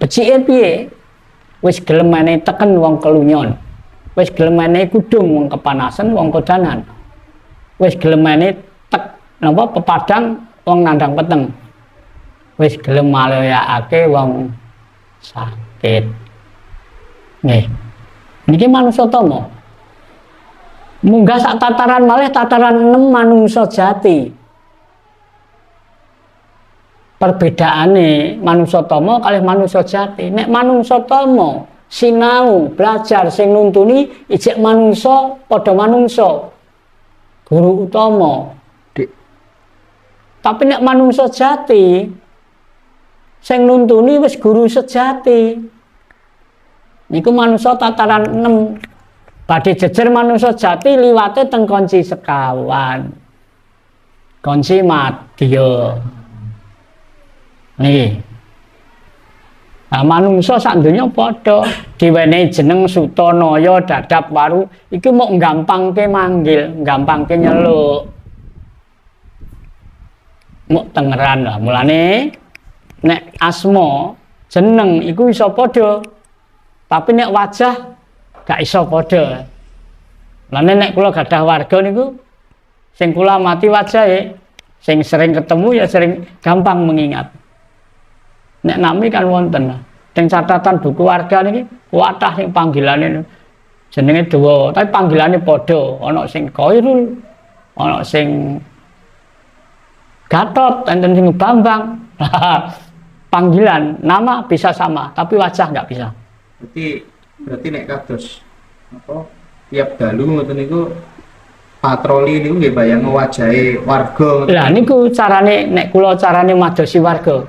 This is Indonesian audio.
becike piye? Wis gelem meneh teken wong kelunyon. Wis gelem meneh kudung wong kepanasan, wong kodanan. Wis gelem meneh tek napa pepadang wong nandang peteng. Wis gelem maloyakake wong sakit. Nggih. Niki manungsa tama. Munggah sak tataran malih tataran 6 manungsa jati. Perbedaane manungsa tama kalih manungsa jati. Nek manungsa tama sinau belajar sing nuntuni ijek manungsa padha manungsa. Guru utama. Tapi nek manungsa jati sing nuntuni wis guru sejati. Niku manungsa tataran 6. Badhe jejer manungsa jati liwate teng konci sekawan. Konci madya. Nggih. Nah, manungsa sak donya padha diwenehi jeneng Sutanaya Dadap Waru iki mok gampangke manggil, gampangke nyeluk. Mok tengeran lah. Mulane nek asma jeneng iku iso padha. Tapi nek wajah gak iso padha. Mulane nek kula gadah warga niku sing kula amati wajahe, sing sering ketemu ya sering gampang mengingat. Nek nami kan wonten. Teng catatan buku warga niki kuatah sing panggilane jenenge dawa, tapi panggilane padha. Ana sing Khairul, ana sing Gatot, enten sing Bambang. Panggilan nama bisa sama, tapi wajah nggak bisa. Berarti nek kados apa tiap dalu ngoten niku patroli niku nggih bayang wajahe warga. Lah niku carane nek kula carane madosi warga.